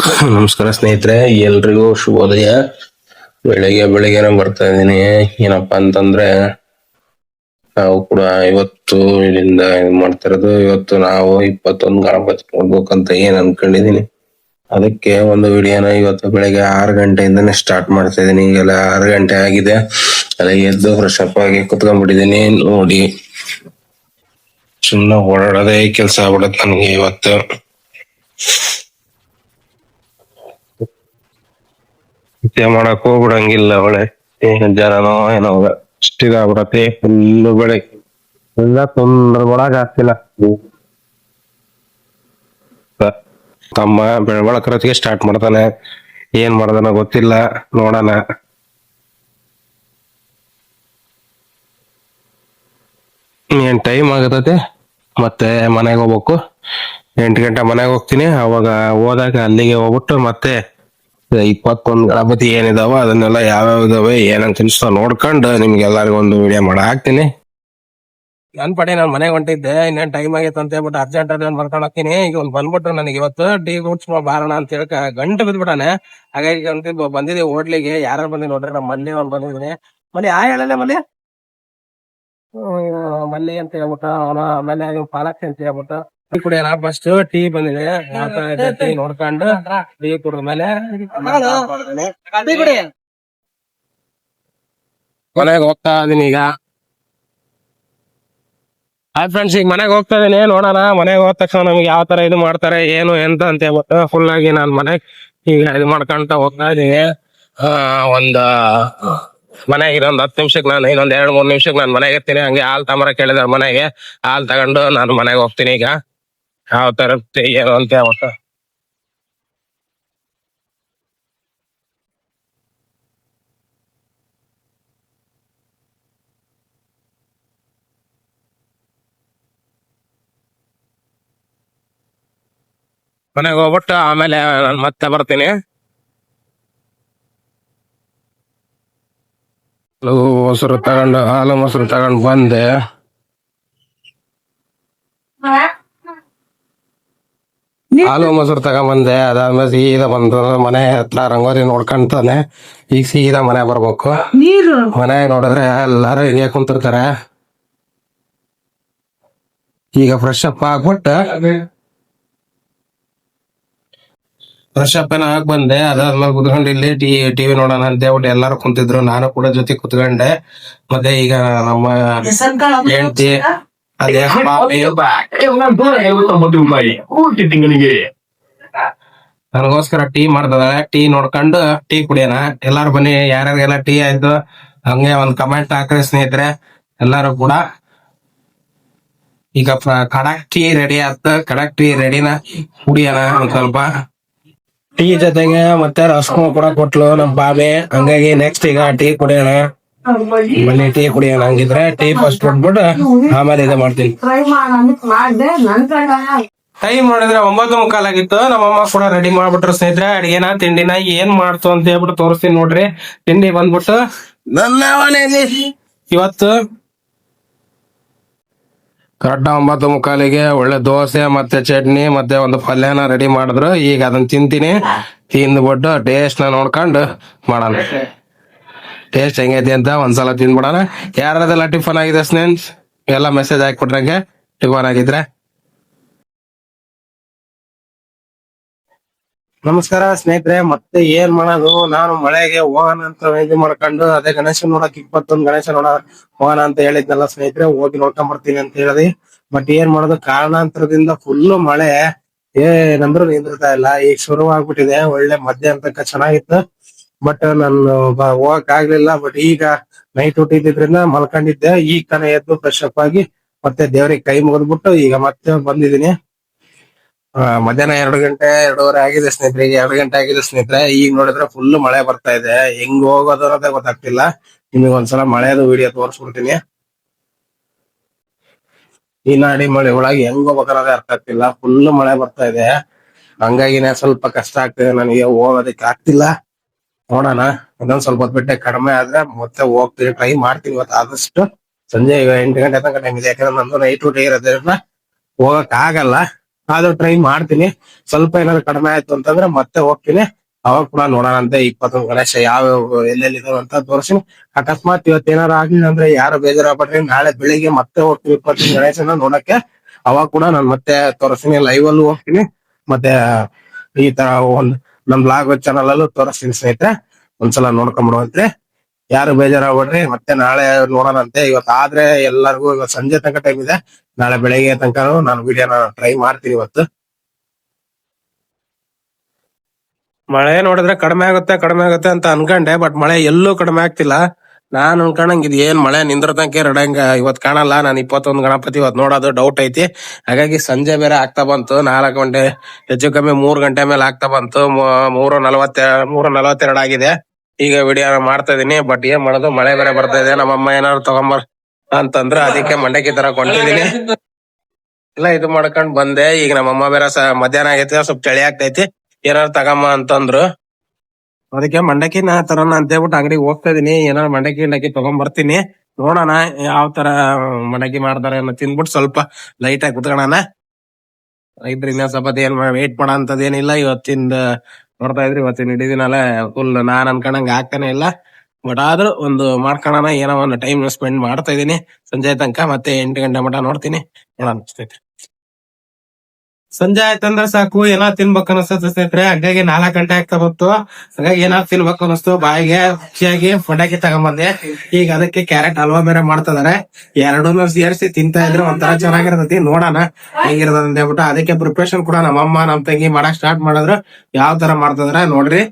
ನಮಸ್ಕಾರ ಸ್ನೇಹಿತರೆ, ಎಲ್ರಿಗೂ ಶುಭೋದಯ. ಬೆಳಿಗ್ಗೆನೆ ಬರ್ತಾ ಇದೀನಿ. ಏನಪ್ಪಾ ಅಂತಂದ್ರೆ, ನಾವು ಕೂಡ ಇವತ್ತು ಇಲ್ಲಿಂದ ಮಾಡ್ತಿರೋದು. ಇವತ್ತು ನಾವು 21 ಗಣಪತಿ ನೋಡ್ಬೇಕಂತ ಏನ್ ಅನ್ಕೊಂಡಿದೀನಿ. ಅದಕ್ಕೆ ಒಂದು ವಿಡಿಯೋನ ಇವತ್ತು ಬೆಳಿಗ್ಗೆ 6 ಗಂಟೆಯಿಂದನೇ ಸ್ಟಾರ್ಟ್ ಮಾಡ್ತಾ ಇದೀನಿ. ಈಗೆಲ್ಲ 6 ಗಂಟೆ ಆಗಿದೆ. ಅಲ್ಲ ಎದ್ದು ಫ್ರೆಶ್ ಅಪ್ ಆಗಿ ಕುತ್ಕೊಂಡ್ಬಿಟ್ಟಿದೀನಿ. ನೋಡಿ, ಸುಮ್ಮನೆ ಓಡಾಡೋದೇ ಕೆಲಸ ಆಗ್ಬಿಡತ್ತೆ ನನ್ಗೆ ಇವತ್ತು. ನಿತ್ಯ ಮಾಡಕ್ ಹೋಗ್ಬಿಡಂಗಿಲ್ಲ. ಒಳ್ಳೆ ಜನನೋ ಏನೋ ಇಷ್ಟಿದಾಗ್ಬಿಡತ್ತೆ. ಫುಲ್ಲು ಬೆಳಗ್ಗೆ ಎಲ್ಲ ತೊಂದ್ರೆ ಒಳಗ ಆಗ್ತಿಲ್ಲ. ತಮ್ಮ ಬೆಳಕರತಿಗೆ ಸ್ಟಾರ್ಟ್ ಮಾಡ್ತಾನೆ. ಏನ್ ಮಾಡ್ದಾನ ಗೊತ್ತಿಲ್ಲ, ನೋಡೋಣ. ಏನ್ ಟೈಮ್ ಆಗತೈತೆ, ಮತ್ತೆ ಮನೆಗೆ ಹೋಗ್ಬೇಕು. 8 ಗಂಟೆ ಮನೆಗೆ ಹೋಗ್ತೀನಿ. ಅವಾಗ ಹೋದಾಗ ಅಲ್ಲಿಗೆ ಹೋಗ್ಬಿಟ್ಟು ಮತ್ತೆ 21 ಗಣಪತಿ ಏನಿದಾವ ಅದನ್ನೆಲ್ಲ ಯಾವ್ಯಾವ ಇದಾವೆ ಏನಂತ ಅನ್ಸ್ತಾವ ನೋಡ್ಕೊಂಡು ನಿಮ್ಗೆ ಎಲ್ಲರಿಗೂ ಒಂದು ವಿಡಿಯೋ ಮಾಡಿ ಹಾಕ್ತೀನಿ. ನನ್ ಪಡೆ ನಾನ್ ಮನೆಗೆ ಹೊಂಟಿದ್ದೆ. ಇನ್ನೇನ್ ಟೈಮ್ ಆಗೈತೆ ಅಂತ ಹೇಳ್ಬಿಟ್ಟು ಅರ್ಜೆಂಟ್ ಅರ್ಜೆಂಟ್ ಮಾಡ್ಕೊಂಡು ಹೋಗ್ತೀನಿ. ಈಗ ಒಂದ್ ಬಂದ್ಬಿಟ್ಟು ನನಗೆ ಇವತ್ತು ಟೀ ಕುಡ್ಸ್ಕೊಂಡ್ ಬಾರೋಣ ಅಂತ ಹೇಳಕ್ ಗಂಟು ಬಿದ್ಬಿಟ್ಟಾನೆ. ಹಾಗಾಗಿ ಬಂದಿದ್ದೀವಿ ಹೋಟ್ಲಿಗೆ. ಯಾರು ಬಂದಿ ನೋಡ್ರಿ, ನಮ್ಮ ಮಲ್ಲಿ ಅವ್ನು ಬಂದಿದ್ದೀನಿ. ಮಲ್ಲಿ ಹೇಳಲ್ಲ ಮಲ್ಲಿ ಮಲ್ಲಿ ಅಂತ ಹೇಳ್ಬಿಟ್ಟು ಅವನ. ಆಮೇಲೆ ಪಾಲಕ್ ಅಂತ ಹೇಳ್ಬಿಟ್ಟು ಟೀ ಕುಡಿಯೋಣ. ಫಸ್ಟ್ ಟೀ ಬಂದಿದೆ, ಟೀ ನೋಡ್ಕೊಂಡು ಟೀ ಕುಡಿದ ಮೇಲೆ ಮನೆಗೆ ಹೋಗ್ತಾ ಇದೀನಿ ಈಗ. ಹಾಯ್ ಫ್ರೆಂಡ್ಸ್, ಈಗ ಮನೆಗೆ ಹೋಗ್ತಾ ಇದೀನಿ. ನೋಡೋಣ ಮನೆಗೆ ಹೋದ ತಕ್ಷಣ ನಮ್ಗೆ ಯಾವ ತರ ಇದು ಮಾಡ್ತಾರೆ ಏನು ಎಂತ ಅಂತ ಹೇಳ್ಬಿಟ್ಟು ಫುಲ್ ಆಗಿ ನಾನ್ ಮನೆಗೆ ಈಗ ಇದು ಮಾಡ್ಕೊಂತ ಹೋಗ್ತಾ ಇದೀನಿ. ಒಂದ್ ಮನೆಗೆ ಇನ್ನೊಂದ್ 10 ನಿಮಿಷಕ್ಕೆ ನಾನು ಇನ್ನೊಂದ್ 2-3 ನಿಮಿಷಕ್ಕೆ ನಾನು ಮನೆಗೆ ಇರ್ತೀನಿ. ಹಂಗೆ ಹಾಲ್ ತಮರ ಕೇಳಿದ ಮನೆಗೆ ಹಾಲ್ ತಗೊಂಡು ನಾನು ಮನೆಗೆ ಹೋಗ್ತೀನಿ. ಈಗ ಯಾವ ತರ ಏನು ಅಂತ ಹೇಳ್ಬಿಟ್ಟು ಮನೆಗೆ ಹೋಗ್ಬಿಟ್ಟು ಆಮೇಲೆ ನಾನು ಮತ್ತೆ ಬರ್ತೀನಿ. ಮೊಸರು ತಗೊಂಡು ಹಾಲು ಮೊಸರು ತಗೊಂಡು ಬಂದೆ. ಹಾಲು ಮೊಸರು ತಗೊಂಬಂದೆ. ಅದಾದ್ಮೇಲೆ ಸೀದಾ ಬಂದು ಮನೆ ಹತ್ರ ರಂಗೋಲಿ ನೋಡ್ಕೊಂತಾನೆ. ಈಗ ಸೀದಾ ಮನೆ ಬರ್ಬೇಕು. ಮನೆ ನೋಡಿದ್ರೆ ಎಲ್ಲಾರು ಹಿಂಗೆ ಕುಂತಿರ್ತಾರೆ. ಈಗ ಫ್ರೆಶ್ ಅಪ್ ಆಗ್ಬಿಟ್ಟು ಹಾಕ್ ಬಂದೆ. ಅದಾದ್ಮೇಲೆ ಕುತ್ಕೊಂಡು ಇಲ್ಲಿ ಟಿವಿ ನೋಡೋಣ ಅಂತ ಹೇಳ್ಬಿಟ್ಟು ಎಲ್ಲಾರು ಕುಂತಿದ್ರು. ನಾನು ಕೂಡ ಜೊತೆ ಕುತ್ಕೊಂಡೆ. ಮತ್ತೆ ಈಗ ನಮ್ಮ ಹೆಂಡತಿ ಅದೇ ನನಗೋಸ್ಕರ ಟೀ ಮಾಡ್ತಿದ್ದಾಳೆ. ಟೀ ನೋಡ್ಕೊಂಡು ಟೀ ಕುಡಿಯೋಣ. ಎಲ್ಲಾರು ಬನ್ನಿ, ಯಾರ್ಯಾರಿಗೆಲ್ಲ ಟೀ ಆಯ್ತು ಹಂಗೆ ಒಂದ್ ಕಮೆಂಟ್ ಹಾಕ್ರಿ ಸ್ನೇಹಿತರೆ. ಎಲ್ಲಾರು ಕೂಡ ಈಗ ಕಡಕ್ ಟೀ ರೆಡಿ ಆಯ್ತು. ಕಡಕ್ ಟೀ ರೆಡಿನ ಕುಡಿಯೋಣ ಒಂದ್ ಸ್ವಲ್ಪ. ಟೀ ಜೊತೆಗೆ ಮತ್ತೆ ರಸ್ಕು ಕೂಡ ಕೊಟ್ಲು ನಮ್ ಬಾಬೆ. ಹಂಗಾಗಿ ನೆಕ್ಸ್ಟ್ ಈಗ ಟೀ ಕುಡಿಯೋಣ. ಬನ್ನಿ ಟೀ ಕುಡಿಯೋಣ. ಹಂಗಿದ್ರೆ ಟೀ ಫಸ್ಟ್ ಕೊಟ್ಬಿಟ್ಟು ಆಮೇಲೆ ಇದು ಮಾಡ್ತೀನಿ. ಟೈಮ್ ನೋಡಿದ್ರೆ 9:15 ಆಗಿತ್ತು. ನಮ್ಮಮ್ಮ ಕೂಡ ರೆಡಿ ಮಾಡ್ಬಿಟ್ರು ಸ್ನೇಹಿತರೆ ಅಡಿಗೆನ ತಿಂಡಿನ. ಏನ್ ಮಾಡ್ತು ಅಂತ ಹೇಳ್ಬಿಟ್ಟು ತೋರಿಸ್ತೀನಿ ನೋಡ್ರಿ. ತಿಂಡಿ ಬಂದ್ಬಿಟ್ಟು ನನ್ನ ಮನೆಯಲ್ಲಿ ಇವತ್ತು ಕರೆಕ್ಟ್ 9:15ಗೆ ಒಳ್ಳೆ ದೋಸೆ ಮತ್ತೆ ಚಟ್ನಿ ಮತ್ತೆ ಒಂದು ಪಲ್ಯನ ರೆಡಿ ಮಾಡಿದ್ರು. ಈಗ ಅದನ್ನ ತಿಂತೀನಿ. ತಿಂದ್ಬಿಟ್ಟು ಟೇಸ್ಟ್ ನ ನೋಡ್ಕೊಂಡು ಮಾಡೋಣ. ಟೇಸ್ಟ್ ಹೆಂಗೈತಿ ಅಂತ ಒಂದ್ಸಲ ತಿಂದ್ಬಿಡೋಣ. ಯಾರದೆಲ್ಲ ಟಿಫನ್ ಆಗಿದೆ ಸ್ನೇಹಿತರೆ ಎಲ್ಲ ಮೆಸೇಜ್ ಹಾಕ್ಬಿಟ್ರಂಗೆ ಟಿಫನ್ ಆಗಿದ್ರೆ. ನಮಸ್ಕಾರ ಸ್ನೇಹಿತರೆ, ಮತ್ತೆ ಏನ್ ಮಾಡೋದು, ನಾನು ಮಳೆಗೆ ಹೋಗೋಣ ಅಂತ ಇದು ಮಾಡ್ಕೊಂಡು ಅದೇ ಗಣೇಶ ನೋಡಕ್ 21 ಗಣೇಶ ಹೋಗೋಣ ಅಂತ ಹೇಳಿದ್ನಲ್ಲ ಸ್ನೇಹಿತರೆ. ಹೋಗಿ ನೋಡ್ಕೊಂಡ್ ಬರ್ತೀನಿ ಅಂತ ಹೇಳಿದ್ವಿ. ಬಟ್ ಏನ್ ಮಾಡೋದು, ಕಾರಣಾಂತರದಿಂದ ಫುಲ್ ಮಳೆ ಏನಂದ್ರು ನಿಂದಿರ್ತಾ ಇಲ್ಲ. ಈಗ ಶುರು ಆಗ್ಬಿಟ್ಟಿದೆ. ಒಳ್ಳೆ ಮಧ್ಯಾಹ್ನ ತನಕ ಚೆನ್ನಾಗಿತ್ತು. ಬಟ್ ನಾನು ಹೋಗಕ್ ಆಗ್ಲಿಲ್ಲ. ಬಟ್ ಈಗ ನೈಟ್ ಹುಟ್ಟಿದ್ರಿಂದ ಮಲ್ಕೊಂಡಿದ್ದೆ. ಈಗ ತಾನೇ ಎದ್ದು ಫ್ರೆಶ್ ಅಪ್ ಆಗಿ ಮತ್ತೆ ದೇವ್ರಿಗೆ ಕೈ ಮುಗಿದ್ಬಿಟ್ಟು ಈಗ ಮತ್ತೆ ಬಂದಿದ್ದೀನಿ. ಮಧ್ಯಾಹ್ನ 2 ಗಂಟೆ 2:30 ಆಗಿದೆ ಸ್ನೇಹಿತರೆ. ಈಗ 2 ಗಂಟೆ ಆಗಿದೆ ಸ್ನೇಹಿತರೆ. ಈಗ ನೋಡಿದ್ರೆ ಫುಲ್ ಮಳೆ ಬರ್ತಾ ಇದೆ. ಹೆಂಗ್ ಹೋಗೋದು ಅನ್ನೋದೇ ಗೊತ್ತಾಗ್ತಿಲ್ಲ. ನಿಮಗೆ ಒಂದ್ಸಲ ಮಳೆದು ವಿಡಿಯೋ ತೋರಿಸ್ಬಿಡ್ತೀನಿ. ಈ ನಾಡಿ ಮಳೆ ಒಳಗೆ ಹೆಂಗ್ ಹೋಗ್ಬೇಕನ್ನೋದೇ ಅರ್ಥ ಆಗ್ತಿಲ್ಲ. ಫುಲ್ ಮಳೆ ಬರ್ತಾ ಇದೆ. ಹಂಗಾಗಿನೇ ಸ್ವಲ್ಪ ಕಷ್ಟ ಆಗ್ತಿದೆ ನನಗೆ, ಹೋಗೋದಕ್ಕೆ ಆಗ್ತಿಲ್ಲ. ನೋಡೋಣ, ಇನ್ನೊಂದ್ ಸ್ವಲ್ಪ ಹೊತ್ತು ಬಿಟ್ಟೆ ಕಡಿಮೆ ಆದ್ರೆ ಮತ್ತೆ ಹೋಗ್ತೀನಿ. ಟ್ರೈ ಮಾಡ್ತೀನಿ ಇವತ್ತು ಆದಷ್ಟು. ಸಂಜೆ 8 ಗಂಟೆ ತನಕ ಟೈಮ್ ಇದೆ. ಯಾಕಂದ್ರೆ ನಂದು ನೈಟ್ ಡ್ಯೂಟಿ ಇರೋದ್ರಿಂದ ಹೋಗಕ್ ಆಗಲ್ಲ. ಆದ್ರೂ ಟ್ರೈ ಮಾಡ್ತೀನಿ. ಸ್ವಲ್ಪ ಏನಾದ್ರು ಕಡಿಮೆ ಆಯ್ತು ಅಂತಂದ್ರೆ ಮತ್ತೆ ಹೋಗ್ತೀನಿ. ಅವಾಗ ಕೂಡ ನೋಡೋಣ ಅಂತ 21 ಗಣೇಶ ಯಾವ ಎಲ್ಲೆಲ್ಲಿ ಇದಾವ ಅಂತ ತೋರಿಸ್ತೀನಿ. ಅಕಸ್ಮಾತ್ ಇವತ್ತು ಏನಾರು ಆಗ್ಲಿಲ್ಲ ಅಂದ್ರೆ ಯಾರು ಬೇಜಾರಾಗ್ಬೇಡ್ರಿ, ನಾಳೆ ಬೆಳಿಗ್ಗೆ ಮತ್ತೆ ಹೋಗ್ತೀನಿ 21 ಗಣೇಶನ ನೋಡಕ್ಕೆ. ಅವಾಗ ಕೂಡ ನಾನು ಮತ್ತೆ ತೋರಿಸ್ತೀನಿ, ಲೈವ್ ಅಲ್ಲೂ ಹೋಗ್ತೀನಿ, ಮತ್ತೆ ಈ ತರ ಒಂದ್ ನಮ್ ಬ್ಲಾಗ್ ಚಾನಲ್ ಅಲ್ಲೂ ತೋರಿಸ್ತೀನಿ ಸ್ನೇಹಿತರೆ. ಒಂದ್ಸಲ ನೋಡ್ಕೊಂಡ್ಬಿಡುವಂತ್ರಿ, ಯಾರು ಬೇಜಾರಾಗ್ಬೇಡ್ರಿ. ಮತ್ತೆ ನಾಳೆ ನೋಡೋಣಂತೆ. ಇವತ್ತು ಆದ್ರೆ ಎಲ್ಲರಿಗೂ ಇವತ್ತು ಸಂಜೆ ತನಕ ಟೈಮ್ ಇದೆ, ನಾಳೆ ಬೆಳಿಗ್ಗೆ ತನಕ ನಾನು ವಿಡಿಯೋನ ಟ್ರೈ ಮಾಡ್ತೀನಿ ಇವತ್ತು. ಮಳೆ ನೋಡಿದ್ರೆ ಕಡಿಮೆ ಆಗುತ್ತೆ ಅಂತ ಅನ್ಕೊಂಡೆ, ಬಟ್ ಮಳೆ ಎಲ್ಲೂ ಕಡಿಮೆ ಆಗ್ತಿಲ್ಲ. ನಾನ್ ಅನ್ಕೊಂಡಂಗ್ ಇದು ಏನ್ ಮಳೆ ನಿಂದ್ರ ತನಕ ರಡಂಗ ಇವತ್ ಕಾಣಲ್ಲ. ನಾನು 21 ಗಣಪತಿ ಇವತ್ ನೋಡೋದು ಡೌಟ್ ಐತಿ. ಹಾಗಾಗಿ ಸಂಜೆ ಬೇರೆ ಆಗ್ತಾ ಬಂತು, 4 ಗಂಟೆ ಹೆಚ್ಚು ಕಮ್ಮಿ 3 ಗಂಟೆ ಮೇಲೆ ಆಗ್ತಾ ಬಂತು. 3:42 ಆಗಿದೆ. ಈಗ ವಿಡಿಯೋ ಮಾಡ್ತಾ ಇದೀನಿ, ಬಟ್ ಏನ್ ಮಾಡೋದು, ಮಳೆ ಬೇರೆ ಬರ್ತಾ ಇದೆ. ನಮ್ಮಮ್ಮ ಏನಾದ್ರು ತಗೊಂಬರ್ ಅಂತಂದ್ರ ಅದಕ್ಕೆ ಮಂಡಕ್ಕಿ ತರ ಕೊಂಡಿದೀನಿ. ಎಲ್ಲ ಇದು ಮಾಡ್ಕೊಂಡ್ ಬಂದೆ. ಈಗ ನಮ್ಮಮ್ಮ ಬೇರೆ ಮಧ್ಯಾಹ್ನ ಆಗೈತಿ, ಸ್ವಲ್ಪ ಚಳಿ ಆಗ್ತೈತಿ, ಏನಾರು ತಗಮ್ಮ ಅಂತಂದ್ರು. ಅದಕ್ಕೆ ಮಂಡಕ್ಕಿ ತರೋಣ ಅಂತ ಹೇಳ್ಬಿಟ್ಟು ಅಂಗಡಿಗೆ ಹೋಗ್ತಾ ಇದೀನಿ. ಏನಾರು ಮಂಡಕ್ಕಿ ತಗೊಂಡ್ ಬರ್ತೀನಿ. ನೋಡೋಣ ಯಾವ ತರ ಮಂಡಕ್ಕಿ ಮಾಡ್ತಾರೆ ಅನ್ನೋ ತಿನ್ಬಿಟ್ಟು ಸ್ವಲ್ಪ ಲೈಟ್ ಆಗಿ ಕುತ್ಕೊಳ್ಳೋಣ. ಇದ್ರ ಇನ್ನ ಸ್ವಲ್ಪ ಏನ್ ವೇಟ್ ಮಾಡೋ ಅಂತದೇನಿಲ್ಲ. ಇವತ್ತಿಂದ ನೋಡ್ತಾ ಇದ್ರಿ, ಇವತ್ತಿನ ಇಡೀ ದಿನ ಫುಲ್ ನಾನ್ ಅನ್ಕೊಂಡಂಗ ಆಗ್ತಾನೆ ಇಲ್ಲ. ಬಟ್ ಆದ್ರೂ ಒಂದು ಮಾಡ್ಕೊಳ್ಳೋಣ, ಏನೋ ಒಂದು ಟೈಮ್ ಸ್ಪೆಂಡ್ ಮಾಡ್ತಾ ಇದೀನಿ ಸಂಜೆ ತನಕ. ಮತ್ತೆ 8 ಗಂಟೆ ಮಟ ನೋಡ್ತೀನಿ, ನೋಡೋಣ ಅನ್ಸ್ತೈತಿ. ಸಂಜೆ ಆಯ್ತಂದ್ರೆ ಸಾಕು, ಏನಾದ್ರು ತಿನ್ಬೇಕು ಅನಿಸ್ತದೆ ಸ್ನೇಹಿತರೆ. ಹಾಗಾಗಿ 4 ಗಂಟೆ ಆಗ್ತಾ ಬಂತು. ಹಾಗಾಗಿ ಏನಾದ್ರು ತಿನ್ಬೇಕು ಅನಿಸ್ತು, ಬಾಯಿಗೆ ಖುಷಿಯಾಗಿ ಮಂಡಕ್ಕಿ ತಗೊಂಬಂದೆ. ಈಗ ಅದಕ್ಕೆ ಕ್ಯಾರೆಟ್ ಹಲ್ವಾ ಬೇರೆ ಮಾಡ್ತಿದಾರೆ. ಎರಡನ್ನೂ ಸೇರಿಸಿ ತಿಂತಾ ಇದ್ರೆ ಒಂಥರ ಚೆನ್ನಾಗಿರ್ತೈತಿ. ನೋಡೋಣ ಹೆಂಗಿರ್ತದ ಅಂತ ಹೇಳ್ಬಿಟ್ಟು ಅದಕ್ಕೆ ಪ್ರಿಪ್ರೇಷನ್ ಕೂಡ ನಮ್ಮಮ್ಮ ನಮ್ ತಂಗಿ ಮಾಡಕ್ ಸ್ಟಾರ್ಟ್ ಮಾಡಿದ್ರು. ಯಾವ ತರ ಮಾಡ್ತಿದಾರೆ ನೋಡ್ರಿ.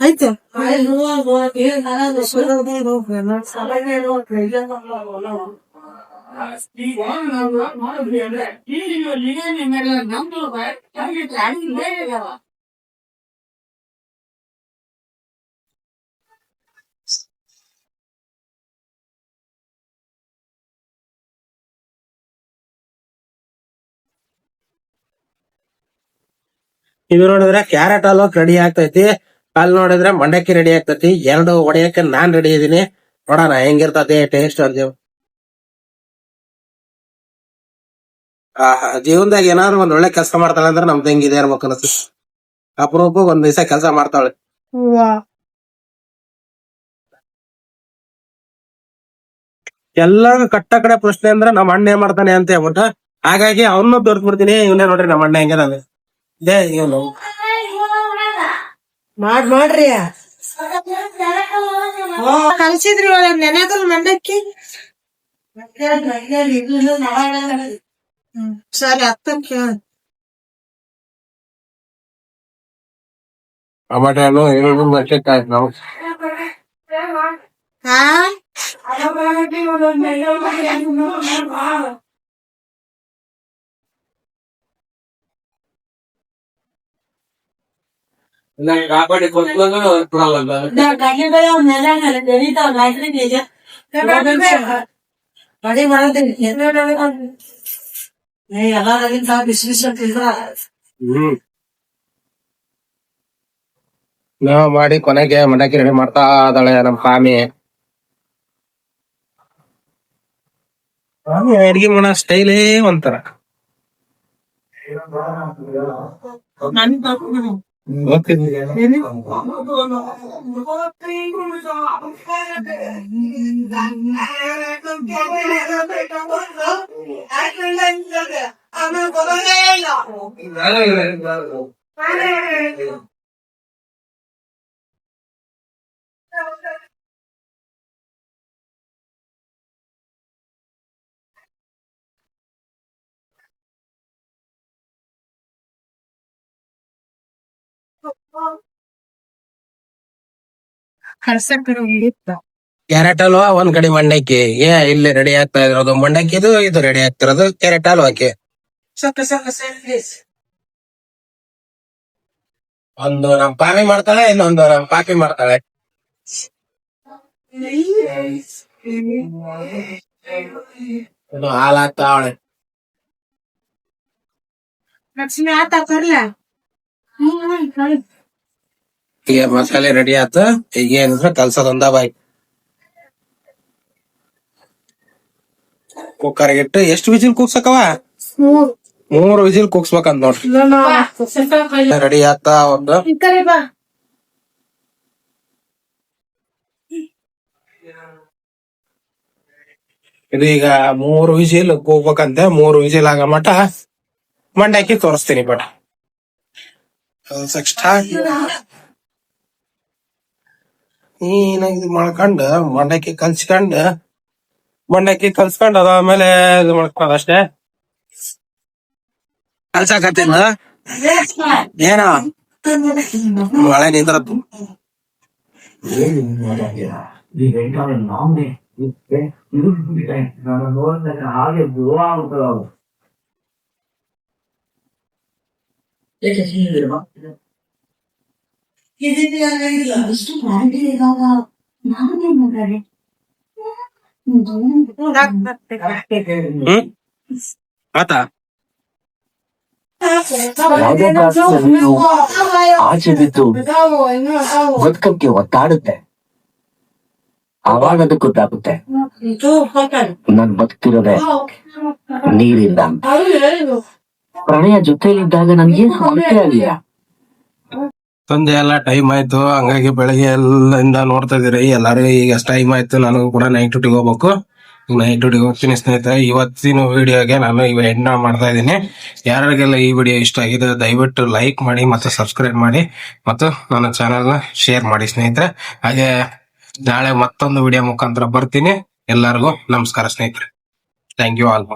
ಆಯ್ತು ಇದು ನೋಡಿದ್ರೆ ಕ್ಯಾರೆಟ್ ಹಲ್ವಾ ರೆಡಿ ಆಗ್ತೈತಿ, ಅಲ್ಲಿ ನೋಡಿದ್ರೆ ಮಂಡಕ್ಕಿ ರೆಡಿ ಆಗ್ತೈತಿ. ಎರಡು ಹೊಡೆಯಕ್ಕೆ ನಾನ್ ರೆಡಿ ಇದೀನಿ. ನೋಡೋಣ ಹೆಂಗಿರ್ತದೆ ಟೇಸ್ಟ್ ಅಂತ. ಜೀವನದಾಗ ಏನಾದ್ರು ಒಂದ್ ಒಳ್ಳೆ ಕೆಲಸ ಮಾಡ್ತಾಳೆ ಅಂದ್ರೆ ನಮ್ ತಂಗಿ ಇದೇ ಇರ್ಬೇಕು ಅನ್ಸುತ್ತೆ. ಅಪರೂಪ ಒಂದ್ ದಿವಸ ಕೆಲಸ ಮಾಡ್ತಾಳೆ. ಎಲ್ಲಾರು ಕಟ್ಟ ಕಡೆ ಪ್ರಶ್ನೆ ಅಂದ್ರೆ ನಮ್ಮ ಅಣ್ಣ ಏನ್ ಮಾಡ್ತಾನೆ ಅಂತ ಹೇಳ್ಬಿಟ್ಟು, ಹಾಗಾಗಿ ಅವನ್ನ ತೋರ್ಸ್ಬಿಡ್ತೀನಿ. ಇವನೇ ನೋಡ್ರಿ ನಮ್ಮ ಅಣ್ಣ ಹೆಂಗದಾನೆ. ಇದೇ ಇವನು ಮಾಡ್ರಿ ಕಲ್ಸಿದ್ರಿ ನೆನೆದಲ್ ಮಂಡಕ್ಕಿ. ಸರಿ ಹತ್ತಕ್ಕೆ ಟಮಾಟೆ ಹಣ್ಣು ಈರುಳ್ಳಿ ಮೆಣಸಿನಕಾಯಿ ನಾವು ನಾವ್ ಮಾಡಿ ಕೊನೆಗೆ ಮಂಡಕ್ಕಿ ರೆಡಿ ಮಾಡ್ತಾ ಇದ್ದಾಳೆ ನಮ್ ಸ್ವಾಮಿ. ಅಡ್ಗೆ ಮಾಡೋ ಸ್ಟೈಲೇ ಒಂಥರ. ಕ್ಯಾರೆಟ್ ಹಲ್ವಾ ಒಂದ್ ಕಡೆ ಮಂಡಕ್ಕಿ. ಇಲ್ಲಿ ರೆಡಿ ಆಗ್ತಾ ಇರೋದು ಮಂಡಕ್ಕಿದು, ಇದು ರೆಡಿ ಆಗ್ತಿರೋದು ಕ್ಯಾರೆಟ್ ಹಲ್ವಾಕ್ಕೆ. ಒಂದು ನಮ್ ಪಾಮಿ ಮಾಡ್ತಾಳೆ, ಇನ್ನೊಂದು ನಮ್ ಪಾಪಿ ಮಾಡ್ತಾಳೆ. ಹಾಲ್ ಹಾಕ್ತಾವಳೆ. ಲಕ್ಷ್ಮಿ ಈಗ ಮಸಾಲೆ ರೆಡಿ ಆತ. ಈಗ ಏನಿದ್ರೆ ಕಲ್ಸೋದೊಂದ ಬಾಯ್. ಕುಕ್ಕರ್ ಇಟ್ಟು ಎಷ್ಟು ವಿಜಿಲ್ ಕೂಗ್ಸಕವ? 3 ವಿಜಿಲ್ ಕೂಗ್ಸ್ಬೇಕಂತ ನೋಡ್ರಿ. ರೆಡಿ ಆತ ಒಂದು. ಇದು ಈಗ 3 ವಿಜಿಲ್ ಕೂಗ್ಬೇಕಂತೆ. 3 ವಿಜಿಲ್ ಆಗ ಮಟ ಮಂಡಕ್ಕಿ ತೋರಿಸ್ತೀನಿ ಬಟ್ ನೀನಾಗ ಇದು ಮಾಡ್ಕೊಂಡು ಮಂಡಕ್ಕಿ ಕಲ್ಸ್ಕೊಂಡು ಅದಾದ್ಮೇಲೆ ಇದು ಮಾಡ್ಕೊಳ್ಳೋದು ಅಷ್ಟೇ. ಕಲ್ಸಾಕತ್ತಿಲ್ಲ ಏನ ಮಳೆ ನಿಂದ್ರತ್ತು. ಆತಾ ಆಚೆ ಬಿದ್ದು ಬದುಕಕ್ಕೆ ಒತ್ತಾಡುತ್ತೆ. ಆವಾಗ ಅದಕ್ಕೆ ಗೊತ್ತಾಗುತ್ತೆ ನಾನ್ ಬದುಕ್ತಿರೋದೆ ನೀರಿಲ್ಲ. ಪ್ರಣಯ ಜೊತೆಲಿದ್ದಾಗ ನನ್ಗೇನು ಕೊರತೆ ಆಗಿಲ್ಲ. ಸಂಜೆ ಎಲ್ಲ ಟೈಮ್ ಆಯ್ತು, ಹಂಗಾಗಿ ಬೆಳಗ್ಗೆ ಎಲ್ಲ ನೋಡ್ತಾ ಇದೀರಿ ಎಲ್ಲಾರು. ಈಗ ಟೈಮ್ ಆಯ್ತು, ನನಗೂ ಕೂಡ ನೈಟ್ ಡ್ಯೂಟಿಗೆ ಹೋಗ್ಬೇಕು. ನೈಟ್ ಡ್ಯೂಟಿಗೆ ಹೋಗ್ತೀನಿ ಸ್ನೇಹಿತರೆ. ಇವತ್ತಿನ ವಿಡಿಯೋಗೆ ನಾನು ಇವ ಎಂಡ್ ಮಾಡ್ತಾ ಇದ್ದೀನಿ. ಯಾರಿಗೆಲ್ಲ ಈ ವಿಡಿಯೋ ಇಷ್ಟ ಆಗಿದೆ ದಯವಿಟ್ಟು ಲೈಕ್ ಮಾಡಿ ಮತ್ತು ಸಬ್ಸ್ಕ್ರೈಬ್ ಮಾಡಿ ಮತ್ತು ನನ್ನ ಚಾನೆಲ್ನ ಶೇರ್ ಮಾಡಿ ಸ್ನೇಹಿತರೆ. ಹಾಗೆ ನಾಳೆ ಮತ್ತೊಂದು ವಿಡಿಯೋ ಮುಖಾಂತರ ಬರ್ತೀನಿ. ಎಲ್ಲರಿಗೂ ನಮಸ್ಕಾರ ಸ್ನೇಹಿತರೆ. Thank you all.